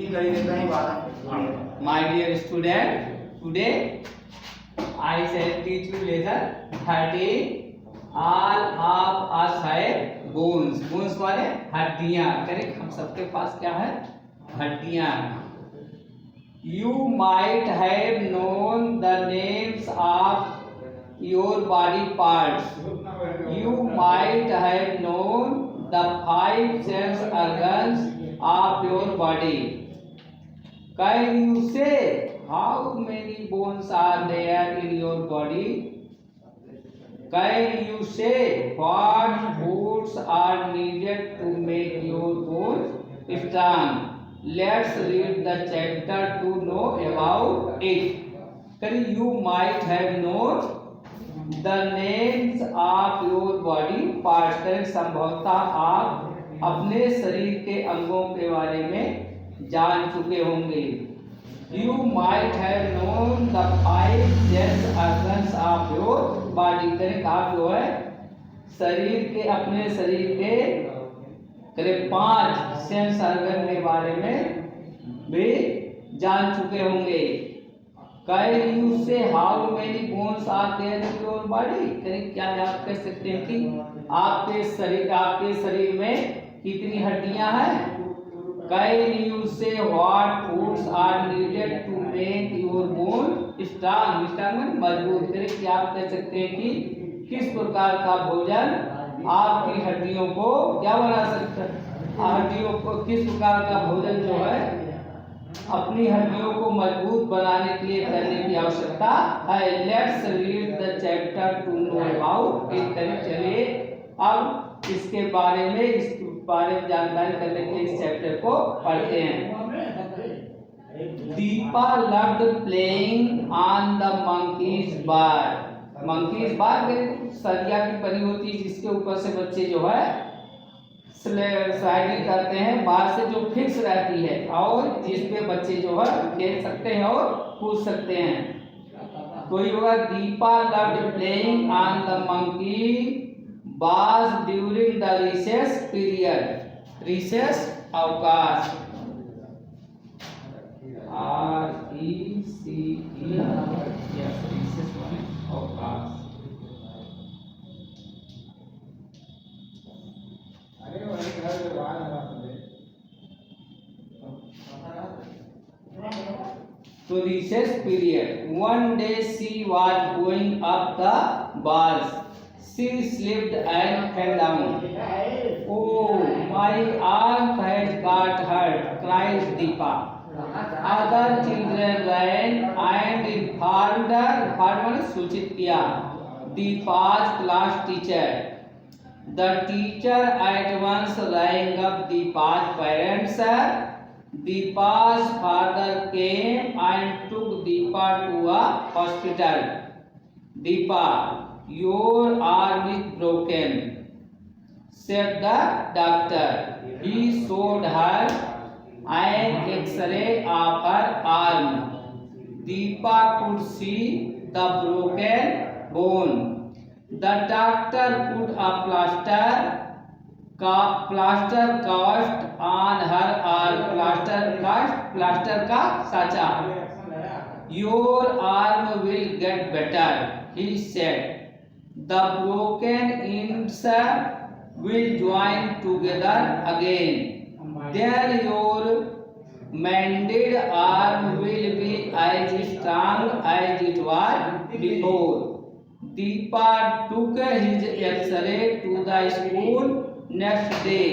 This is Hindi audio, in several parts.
My dear student, today I shall teach you lesson 13. All of us have bones. Bones वाले हड्डियां. करेक्ट. हम सबके पास क्या है? हड्डियां. You might have known the names of your body parts. You might have known the 5 sense organs of your body. Can you say how many bones are there in your body? Can you say what foods are needed to make your bones strong? Let's read the chapter to know about it. You might have known the names of your body parts. संभवतः आप अपने शरीर के अंगों के बारे में जान चुके होंगे. You might have known the 5 sense organs of your body. करें आप जो है शरीर के अपने शरीर के करें 5 सेंस ऑर्गन के बारे में भी जान चुके होंगे. Can you say how many bones are there in your body? करें क्या आप कह सकते हैं कि आपके शरीर में कितनी हड्डियां हैं? Can you say what foods are needed to make your bone strong? Strong में मजबूत. करें क्या आप कह सकते हैं कि किस प्रकार का भोजन आपकी हड्डियों को क्या बना सकता है? हड्डियों को किस प्रकार का भोजन जो है अपनी हड्डियों को मजबूत बनाने के लिए करने की आवश्यकता है. Let's read the chapter to know about it. चलिए अब इसके बारे में जानकारी करने के लिए इस चैप्टर को पढ़ते हैं. Deepa loved playing on the monkey's bar. monkey's bar सरिया की परी होती है जिसके ऊपर से बच्चे जो है स्लाइडिंग करते हैं. बार से जो फिक्स रहती है और जिस पे बच्चे जो है खेल सकते हैं और कूद सकते हैं. कोई होगा Deepa loved playing on the monkey was during the recess period. recess अवकाश RECES recess माने अवकाश. तो recess period. One day she was going up the bars. She slipped and fell down. Oh, my arm has got hurt, cried Deepa. Other children ran and informed her, सूचित किया Deepa's class teacher. The teacher at once rang up Deepa's parents. Deepa's father came and took Deepa to a hospital. Deepa, your arm is broken, said the doctor. He showed her an X-ray of her arm. Deepa could see the broken bone. The doctor put a plaster cast on her arm. plaster का साचा. Your arm will get better, he said. The broken ends will join together again. Then your mended arm will be as strong as it was before. Deepa took his X-ray to the school next day.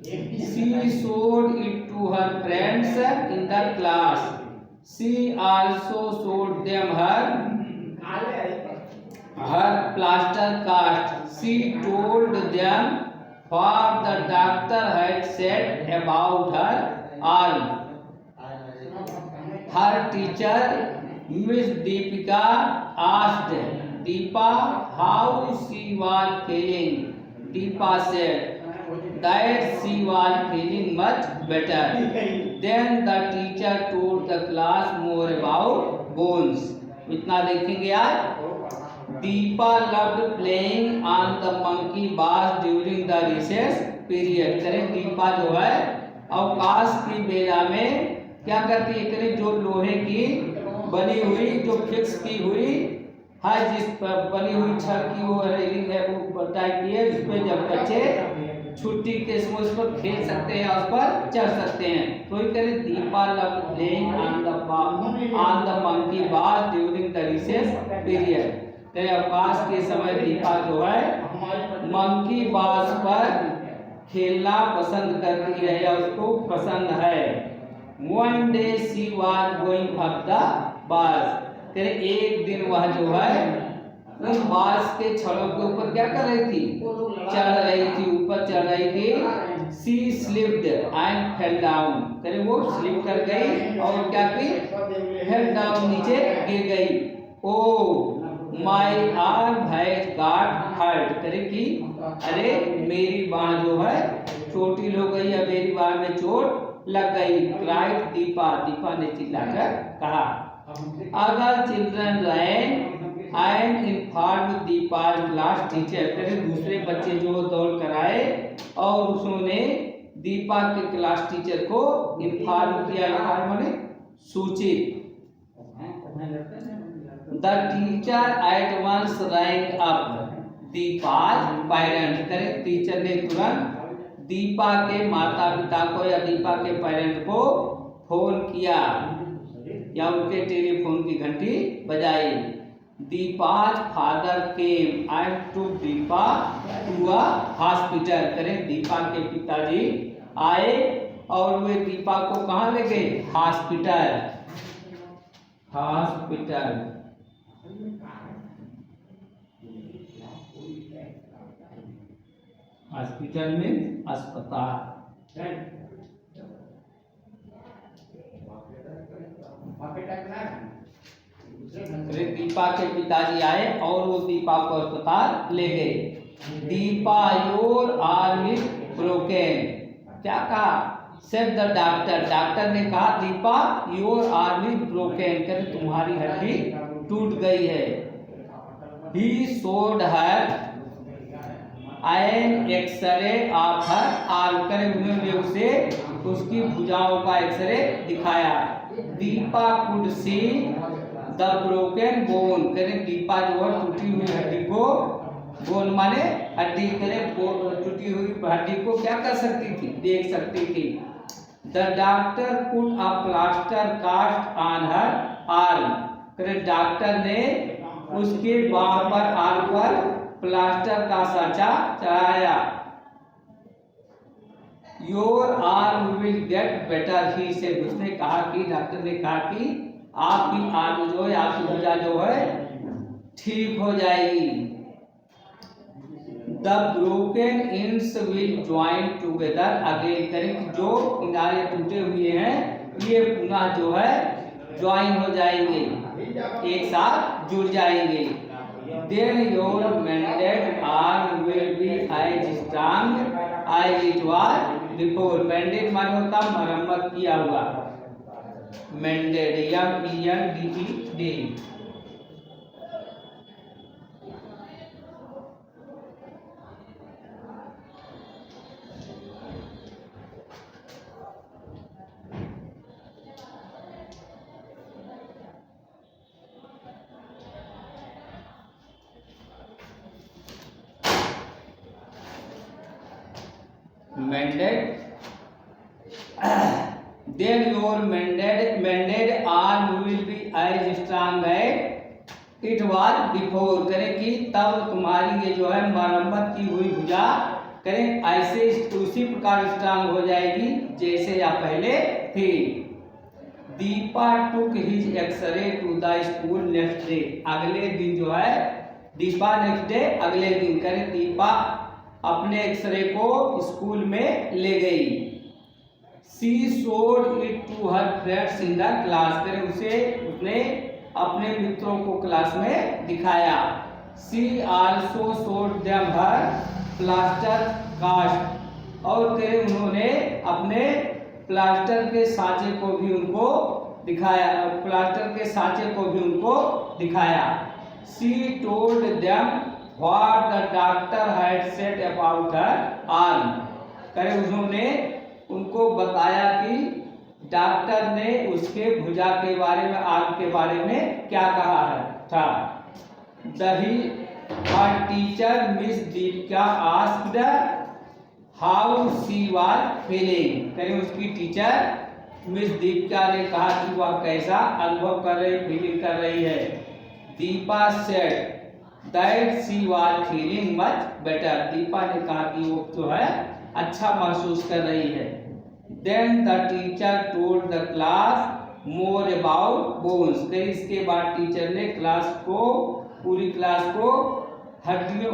She showed it to her friends in the class. She also showed them her plaster cast. She told them what the doctor had said about her arm. Her teacher, Miss Deepika, asked Deepa how she was feeling. Deepa said that she was feeling much better. Then the teacher told the class more about bones. इतना देखेंगे आज. Deepa loved playing on the monkey bars during the recess period. करें दीपा जो है अवकाश की बेला में क्या करती है करे जो लोहे की बनी हुई जो फिक्स की हुई है जिस पर बनी हुई छड़ की वो रेलिंग है वो टाइप की है जिस पे जब बच्चे छुट्टी के समय उस पर खेल सकते हैं उस पर चढ़ सकते हैं। तो ये करे Deepa love playing on the monkey bar during the recess period. तेरे अवकाश के समय दीपा जो है मंकी बार्स पर खेलना पसंद करती है या उसको पसंद है। One day she was going up the bars. तेरे एक दिन वह जो है उन बार्स के छड़ों के ऊपर क्या कर रही थी चढ़ रही थी ऊपर चढ़ रही थी। She slipped and fell down. तेरे वो स्लिप कर गई और क्या की फेल डाउन नीचे गिर गई। Oh my arm has got hurt. तेरे की अरे मेरी बाह जो है चोटिल हो गई या मेरी बाह में चोट लग गई। क्राइड दीपा। दीपा ने चिल्लाकर कहा। अगर children ran and inform Deepa class teacher. तेरे दूसरे बच्चे जो दौड़ कर आए और उसने दीपा के क्लास टीचर को इन्फॉर्म किया। इन्फॉर्म माने सूचित। The teacher at once rang up Deepa's parents। करे टीचर ने तुरंत दीपा के माता पिता को या दीपा के पेरेंट को फोन किया या उनके टेलीफोन की घंटी बजाई। Deepa's father came and took Deepa to a hospital. करे दीपा के पिताजी आए और वे दीपा को कहाँ ले गए हॉस्पिटल। हॉस्पिटल हॉस्पिटल में अस्पताल। दीपा के पिताजी आए और वो दीपा को अस्पताल ले गए। Deepa your arm is broken. क्या कहा सेड द डॉक्टर। डॉक्टर ने कहा Deepa your arm is broken. कर तुम्हारी हड्डी टूट गई है। He showed her an x-ray of her arm. करे उन्होंने उसे उसकी भुजाओं का एक्सरे दिखाया। Deepa could see the broken bone. करे दीपा जो है टूटी हुई हड्डी को बोन माने हड्डी करे टूटी हुई हड्डी को क्या कर सकती थी देख सकती थी। The doctor put a plaster cast on her arm. करे डॉक्टर ने उसके बाह पर आर्म पर प्लास्टर का सांचा चढ़ाया। Your arm will get better he says. उसने कहा कि डॉक्टर ने कहा कि आपकी आर्म जो है आपकी भुजा जो है ठीक हो जाएगी। The broken ends will join together again. करें जो किनारे टूटे हुए हैं ये पुनः जो है ज्वाइन हो जाएंगे एक साथ जुड़ जाएंगे। Then your mended arm will be as strong as it was before। mended माने होता मरम्मत किया हुआ। mended M-E-N-D-E-D। mended then your mended arm will be as strong as it was before। करें कि तब तुम्हारी ये जो है मरम्मत की हुई भुजा करें ऐसे उसी प्रकार स्ट्रांग हो जाएगी जैसे या पहले थी। Deepa took his x-ray to the school next day. अगले दिन जो है दीपा नेक्स्ट डे अगले दिन करें दीपा अपने एक्सरे को स्कूल में ले गई। She showed it to her friends in the class. करें उसने अपने मित्रों को क्लास में दिखाया। She also showed them her plaster cast. और करें उन्होंने अपने प्लास्टर के सांचे को भी उनको दिखाया। प्लास्टर के सांचे को भी उनको दिखाया। सी told them what the doctor had said about her arm। करे उन्होंने उनको बताया कि डॉक्टर ने उसके भुजा के बारे में, आग के बारे में क्या कहा है था। Her teacher miss Deepika asked how she was feeling. कहीं उसकी टीचर मिस दीपिका ने कहा कि वह कैसा अनुभव कर रही, फीलिंग कर रही है। Deepa said that she was feeling much better. Deepa ने कहा कि वो जो है अच्छा महसूस कर रही है। Then the teacher told the class more about bones. फिर इसके बाद टीचर ने पूरी क्लास को हड्डियों,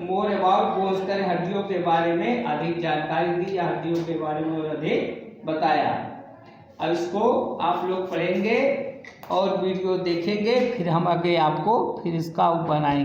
मोर अबाउट बोन्स कर हड्डियों के बारे में अधिक जानकारी दी, या हड्डियों के बारे में अधिक बताया। अब इसको आप लोग पढ़ेंगे और वीडियो देखेंगे, फिर हम आगे आपको फिर इसका बनाएंगे।